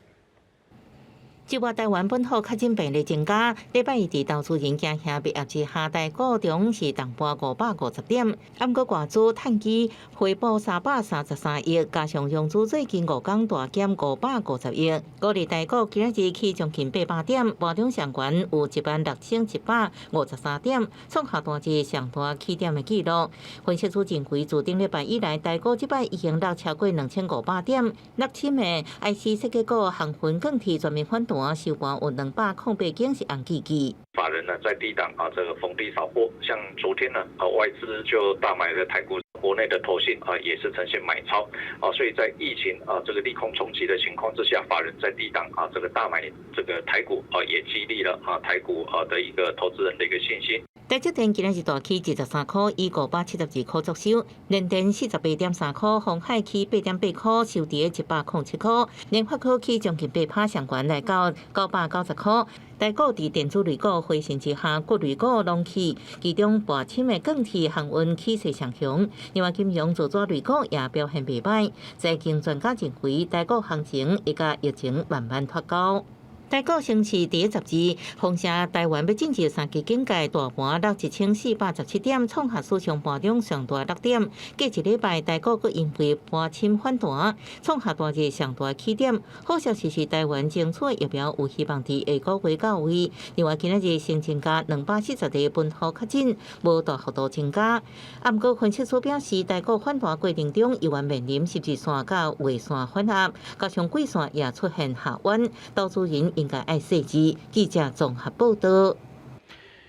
Speaker 13: 即话台湾本土确诊病例增加，礼拜一伫投资人惊吓被压制下，台股中是重盘550點，不过外资趁机回报333億，加上融资最近5天大減550億，鼓勵台股今日起將近800點，盤中上懸有16753點，創下單日上大起點的紀錄。分析師認為，自頂禮拜以來，台股即擺已經落超過2500點，60千的 IC 設計股、航運、鋼鐵全面反彈。收盘有208件是红记记。
Speaker 20: 法人呢在低档这个逢低扫货，像昨天呢外资就大买了台股，国内的投信也是呈现买超所以在疫情这个利空冲击的情况之下，法人在低档这个大买这个台股也激励了台股的一个投资人的一个信心。
Speaker 13: 台积电今日是大起23块，以572块作收；联电48.3块，鸿海起8.8块，收伫107块；联发科起将近8%上悬来到990块。台股伫电子类股回升之下，各类股拢起，其中博深的钢铁、航运气势上强。另外，金融造纸类股也表现袂歹。财经专家认为，台股行情会甲疫情慢慢脱钩。台股升市第12，风声台湾要进入3级警戒，大盘落1417点，创下史上盘中上大6点。过一礼拜，台股佫因为盘深反弹，创下大日上大起点。好消息是，台湾争取疫苗有希望伫下个月到位。另外，今日新增加240例本土确诊，无大幅度增加。不过，分析师表示，台股反弹过程中，依然面临12线到月线反压，加上季线也出现下弯，投资人应该爱细致。记者综合报道。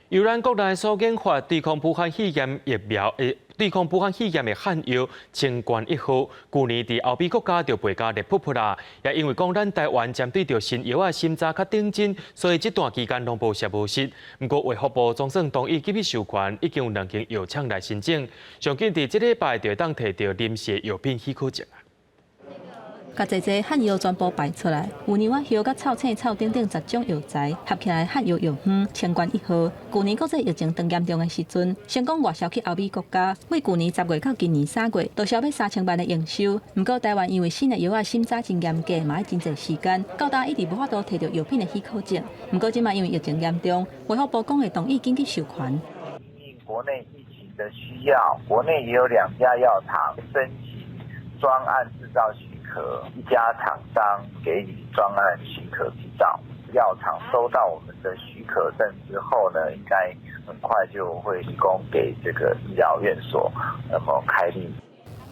Speaker 1: 由咱国内所研发对抗武汉肺炎疫苗对抗武汉肺炎的汉药清冠1号，去年伫欧美国家就被加列普普啦，也因为讲咱台湾针对着新药审查较顶真，所以这段期间拢无实无实。不过卫福部总算同意给予授权，已经有2间药厂来申请，上紧伫这礼拜就会当摕到临时药品许可证。
Speaker 15: 甲济汉药全部排出来，有牛仔叶、甲草青草等10种药材，合起来汉药药方清冠1号。去年国际疫情当严重的时阵，成功外销去欧美国家，为去年10月到今年3月，都销卖3000万的营收。不过台湾因为新的药审查真严格，嘛要真侪时间，到今一直无法度摕到药品的许可证。不过即卖因为疫情严重，卫福部讲会同意紧急授权。
Speaker 4: 因国内疫情的需要，国内也有2家药厂申请专案制造许可，一家厂商给予专案许可执照。药厂收到我们的许可证之后呢，应该很快就会提供给这个医疗院所，那么开立。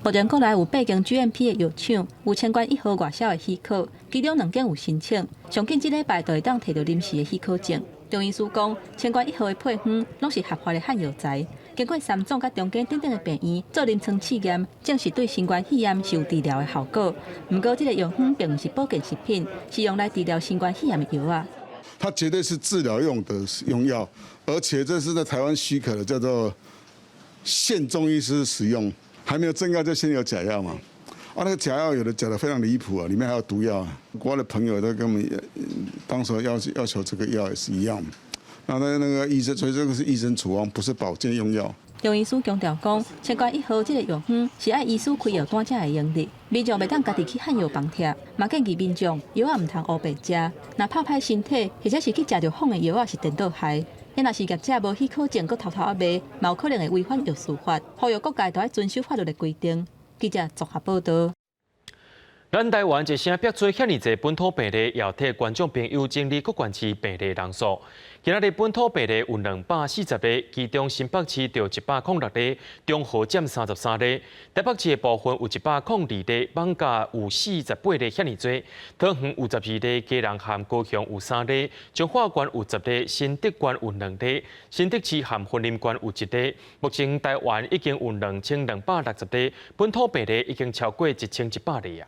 Speaker 15: 目前国内有8间 GMP 的药厂有清冠1号外销的许可，其中2间有申请，上紧这礼拜就会当摕到临时的许可证。中医师讲，清冠1号的配方拢是合法的汉药材，经过3种甲中间等的病院做临床试验，证实对新冠肺炎是有治疗的效果。不过，这个药方并不是保健食品，是用来治疗新冠肺炎的药啊。
Speaker 5: 它绝对是治疗用的用药，而且这是在台湾许可的，叫做限中医师使用，还没有正药就先有假药嘛。那个假药有的假的非常离谱啊，里面还有毒药啊。国外的朋友都跟我们当时要求这个药也是一样。那个医生，所以这个是医生处方，不是保健用药。
Speaker 15: 中医师强调讲，清冠1号这个药方是爱医师开药单才会用的，民众袂当家己去汉药房摕，嘛建议民众药啊唔通乌白食，若拍歹身体，或者是去食着仿的药啊是颠倒害。因若是业者无许可证，佮偷啊卖，嘛有可能会违反药事法，呼吁各界都要遵守法律的规定。记者综合报道。
Speaker 1: 咱台湾一声逼出遐尼侪本土病例，也替观众朋友整理各县市病例人数。今仔日本土病例有240例，其中新北市就106例，中和占33例，台北市的部分有102例，艋舺有48例，遐尼多。桃园有12例，基隆和高雄有3例，彰化县有10例，新竹县有2例，新竹市和云林县有1例。目前台湾已经有2260例，本土病例已经超过1100例啊。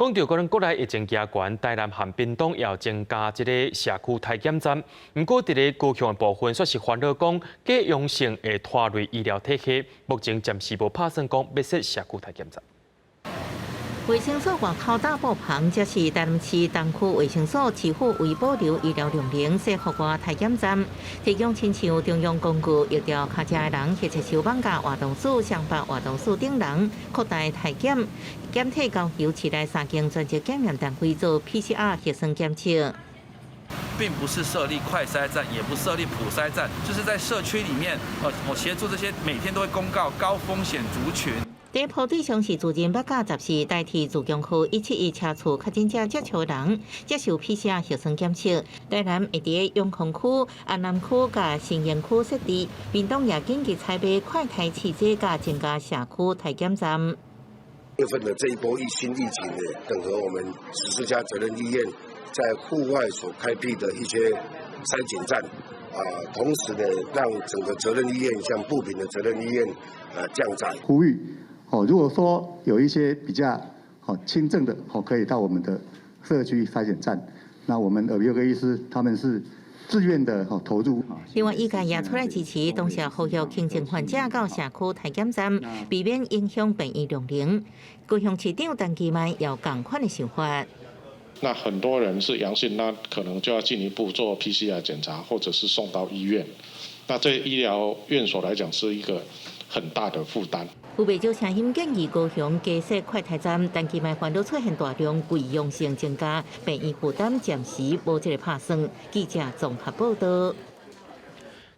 Speaker 1: 讲到咱国内疫情加悬，台南和屏东也要增加这个社区体检站。不过，伫个高雄的部分却是烦恼讲，假阳性会拖累医疗体系。目前暂时无打算讲要设社区体检站。
Speaker 13: 卫生所外口大布棚，这是台南市东区卫生所市府为保留医疗量能设户外体检站，提供亲像中央工具、疫调卡车的人，或者小绑架活动室、上班活动室等人扩大体检，检体交由市内3间专业检验单位做 PCR 核酸检测。
Speaker 18: 并不是设立快筛站，也不设立普筛站，就是在社区里面，我协助这些每天都会公告高风险族群。
Speaker 13: 第一波对象是自然8甲10代替自强区171车厝确诊者接触的人，接受 PCR 核酸检测。台南会伫永康区、安南区甲新营区设置，屏东也紧急采买快筛试剂，甲增加社区体检站。
Speaker 7: 月份的这一波新疫情呢，等和我们14家责任医院在户外所开辟的一些筛检站，同时呢，让整个责任医院像部品的责任医院降载。
Speaker 21: 呼吁如果说有一些比较轻症的可以到我们的社区筛检站，那我们耳鼻喉科医师他们是自愿的投入。
Speaker 13: 另外，医界也出来支持，同时呼吁轻症患者到社区体检站，避免影响病医量能。高雄市长陈其迈有同款的想法。
Speaker 8: 那很多人是阳性，那可能就要进一步做 PCR 检查，或者是送到医院。那对医疗院所来讲是一个很大的负担。
Speaker 13: 有不少声音建议高雄加设快筛站，但其卖烦恼出现大量贵用性增加，病医负担暂时无这个拍算。记者综合报道。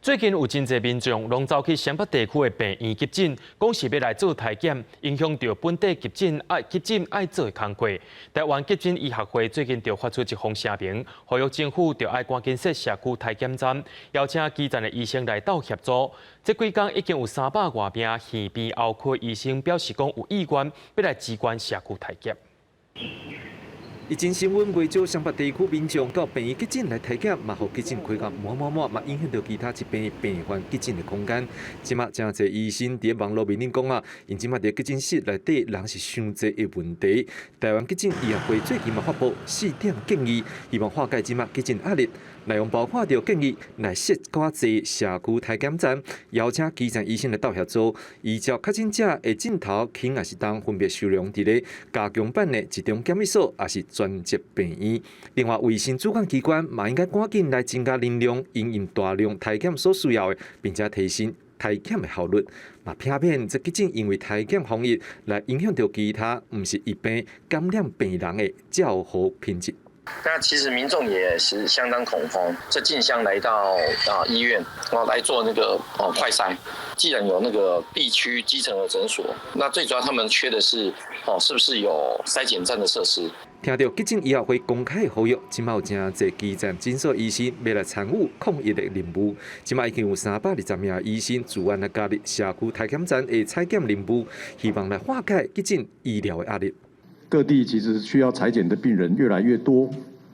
Speaker 1: 最近有真侪民众拢走去湘北地区的病院急诊，讲是要来做体检，影响到本地急诊爱做的工作。台湾急诊医学会最近就发出一封声明，呼吁政府就要赶紧设社区体检站，邀请基层的医生来到协助。这几天已经有300多名耳鼻喉科医生表示讲有意愿要来支援社区体检。
Speaker 9: 疫情新闻未少湘北地区民众到病院急诊来体检，嘛互急诊开到满，嘛影响到其他疾病的病患急诊的空间。即马真侪医生伫网络面顶讲啊，因即马伫急诊室内底人是伤侪的问题。台湾急诊医学会最近嘛发布4点建议，希望化解即马急诊压力。内容包括着建议来设较侪社区体检站，邀请基层医生来到协助，依照确诊者的诊头轻也是重，分别收容伫咧加强版的集中检疫所，也是专责病院。另外，卫生主管机关嘛应该赶紧来增加能量，因应大量体检所需要的，并且提升体检的效率。嘛，避免这急诊因为体检防疫来影响到其他毋是一般感染病人的较好品质。
Speaker 10: 那其实民众也是相当恐慌，这竞相来到医院，然后来做那个快筛。既然有那个地区基层的诊所，那最主要他们缺的是是不是有筛检站的设施？
Speaker 9: 听到急诊医学会公开的呼吁，即马有真侪基层诊所医生要来参与抗疫的任务。即马已经有320名医生自愿来加入社区体检站的采检任务，希望来化解急诊医疗的压力。
Speaker 21: 各地其实需要采检的病人越来越多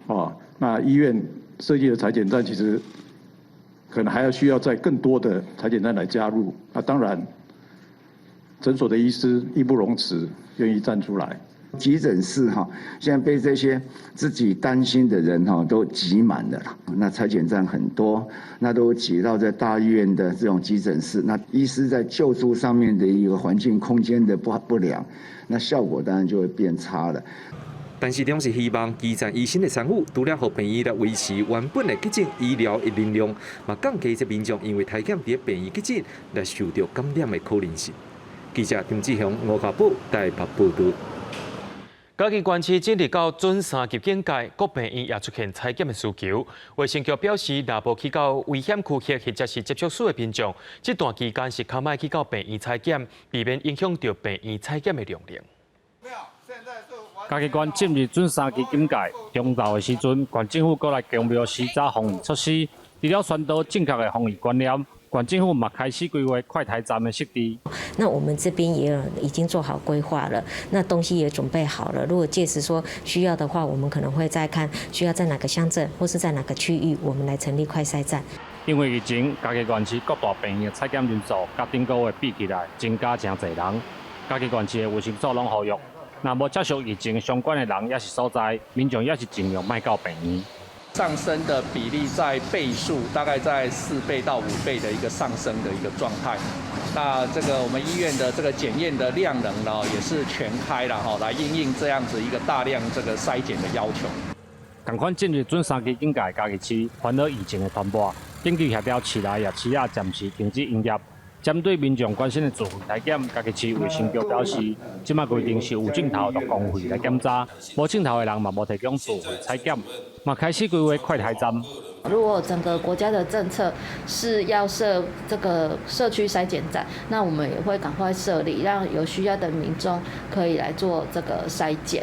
Speaker 21: 啊，那医院设计的采检站其实可能还要需要在更多的采检站来加入。那当然，诊所的医师义不容辞，愿意站出来。
Speaker 22: 急诊室现在被这些自己担心的人都挤满了了。那采检站很多，那都挤到在大医院的这种急诊室。那医师在救助上面的一个环境空间的不良，那效果当然就会变差了。
Speaker 9: 但是，同时希望基层医生的参与，除了互病院来维持原本的急诊医疗的能量，嘛降低这民众因为体检伫病院急诊来受到感染的可能性。记者张志雄、吴家宝台北报道。
Speaker 1: 嘉义县市进入到准3级警戒，各病院也出现采检的需求。卫生局表示，若无去到危险区域或者是接触史的民众，这段期间是较莫去到病院采检，避免影响到病院采检的量能。
Speaker 23: 嘉义县进入准3级警戒，中昼的时阵，县政府过来强调施早防疫措施，除了宣导正确的防疫观念。县政府嘛开始规划快筛站的设置。
Speaker 24: 那我们这边也已经做好规划了，那东西也准备好了。如果届时说需要的话，我们可能会再看需要在哪个乡镇或是在哪个区域，我们来成立快筛站。
Speaker 23: 因为疫情，嘉义县市各大病院的采检人数，甲顶个月比起来增加真侪人。嘉义县市的卫生所拢呼吁，若无接触疫情相关的人也是所在，民众也是尽量莫到病院。
Speaker 25: 上升的比例在倍数，大概在4倍到5倍的一个上升的一个状态。那这个我们医院的这个检验的量能呢，也是全开了来因应这样子一个大量这个筛检的要求。
Speaker 23: 同款进入准3级警戒嘉义市，烦恼疫情的传播，根据协调市内夜市暂时停止营业。针对民众关心的自费体检，嘉义市卫生局表示，即马规定是有镜头到公费来检查，无镜头的人嘛无提供自费采检，嘛开始规划快筛站。
Speaker 28: 如果整个国家的政策是要设这个社区筛检站，那我们也会赶快设立，让有需要的民众可以来做这个筛检。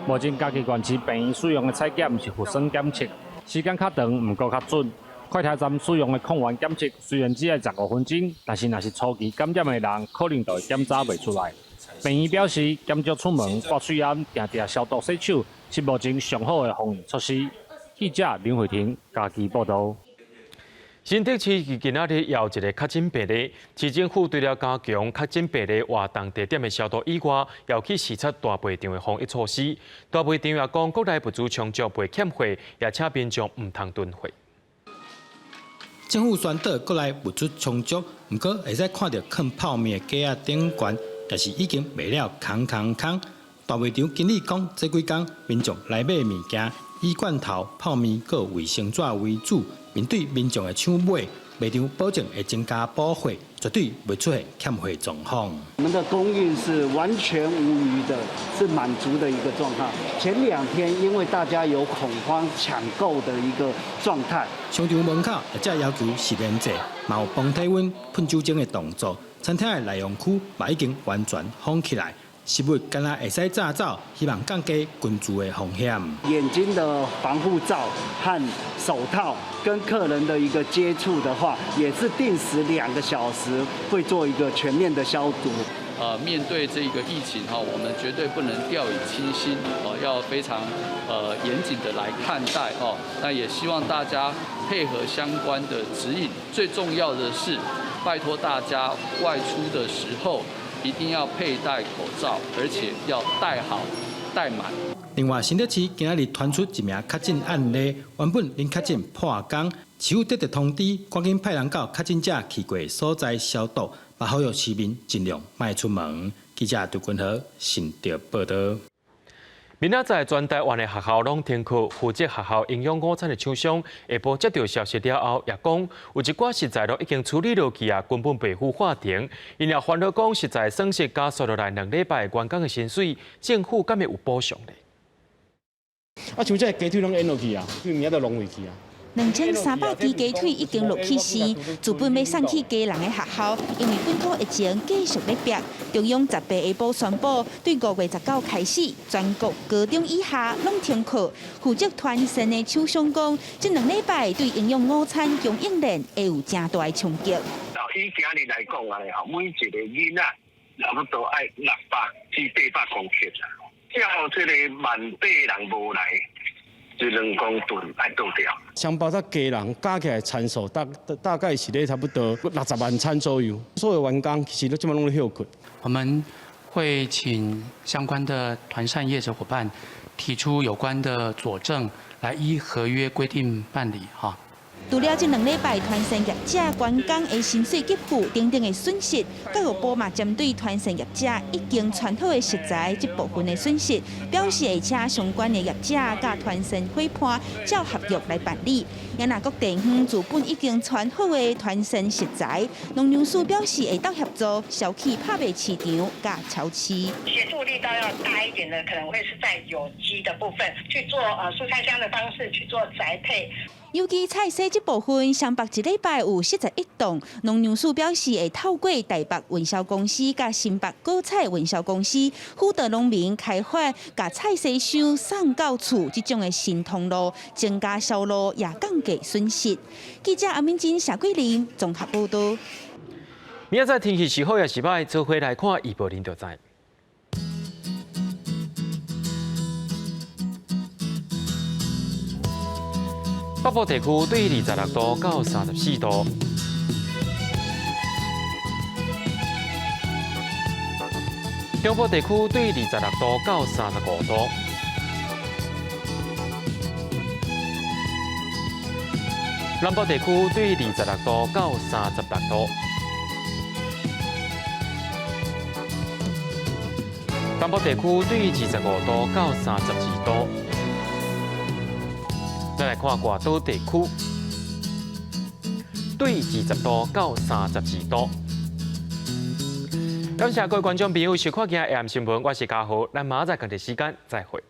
Speaker 23: 目前嘉义县市病院使用的采检是核酸检测，时间较长，毋过较准。快筛站使用的抗原检测虽然只要15分钟，但是若是初期感染的人，可能就会检查袂出来。病院表示，减少出门、挂水烟、定定消毒洗手，是目前上好的防疫措施。记者林慧婷嘉义报道。
Speaker 1: 新竹市今仔日又一个确诊病例，市政府除了加强确诊病例活动地点的消毒以外，又去视察大卖场的防疫措施。大卖场也讲，国内物资充足，袂欠货，也请民众唔通囤货。
Speaker 2: 政府宣导过来物资充足，不过会使看到放泡面的架仔顶悬，也是已经卖了空。大卖场经理讲，这几天民众来买物件，以罐头、泡面、佮卫生纸为主。面对民众的抢买，卖场保证会增加补货，绝对不出现欠货状况。
Speaker 6: 我们的供应是完全无虞的，是满足的一个状况。前2天因为大家有恐慌抢购的一个状态，
Speaker 2: 商场门口也只要求实名制，嘛有帮体温、喷酒精的动作。餐厅的内容区嘛已经完全封起来。食物敢若会使炸走，希望降低群聚的风险。
Speaker 6: 眼睛的防护罩和手套跟客人的一个接触的话，也是定时2个小时会做一个全面的消毒。
Speaker 25: 面对这个疫情我们绝对不能掉以轻心要非常严谨的来看待那也希望大家配合相关的指引。最重要的是，拜托大家外出的时候一定要佩戴口罩，而且要戴好、戴满。
Speaker 2: 另外，新北市今日传出一名确诊案例，原本因确诊破工，市府得到通知，赶紧派人到确诊者去过所在消毒，也呼吁市民尽量莫出门。记者杜君豪新竹报道。
Speaker 1: 明仔载全台湾的学校拢停课，负责学校营养午餐的厂商下晡接到消息了后，也讲有一寡实在都已经处理落去啊，根本袂赴法庭。因也烦恼讲，实在损失加速落来2礼拜员工的薪水，政府敢会有补偿呢？
Speaker 11: 像这鸡腿拢淹落去啊，明仔都浪回去啊。
Speaker 12: 2300支鸡腿已经落去时，原本要送去家人的学校，因为本土疫情继续在逼，中央18下晡宣布，对5月19开始，全国高中以下拢停课。负责团膳的厂商讲，这2礼拜对营养午餐供应链会有真大的冲击。
Speaker 16: 以今日来讲啊，每一个囡仔差不多爱600至800公克啊，照这个18000人无来。 1、2公吨爱倒掉。
Speaker 11: 双胞胎家人加起来餐数大概是咧差不多60万餐左右。所有员工其实都基本拢咧休困。
Speaker 17: 我们会请相关的团膳业者伙伴提出有关的佐证，来依合约规定办理哈。
Speaker 12: 除了这2礼拜团膳业者员工的薪水给付等等的损失，教育部嘛针对团膳业者已经传好的食材这部分的损失，表示会请相关的业者甲团膳伙伴照合约来办理。也那各地方原本已经传好的团膳食材，农粮署表示会到协助小企拍卖市场甲超市。
Speaker 26: 协助力道要大一点的，可能会是在有机的部分去做蔬菜箱的方式去做宅配。
Speaker 12: 尤其菜市这部分，上北1礼拜有41栋，农粮署表示会透过台北运销公司甲新北果菜运销公司辅导农民开发，甲菜市箱送到厝这种的新通路，增加销路也降低损失。记者阿明真、谢桂林综合报道。
Speaker 1: 明仔载天气是好也是歹，做回来看预报您就知。 北部地区对26度到34度，中部地区对26度到35度，南部地区对26度到36度，东部地区对25度到32度。 再来看外岛地区，对20度到32度。感谢各位观众朋友收看今日 AM 新闻，我是嘉豪，咱明仔载同一时间再会。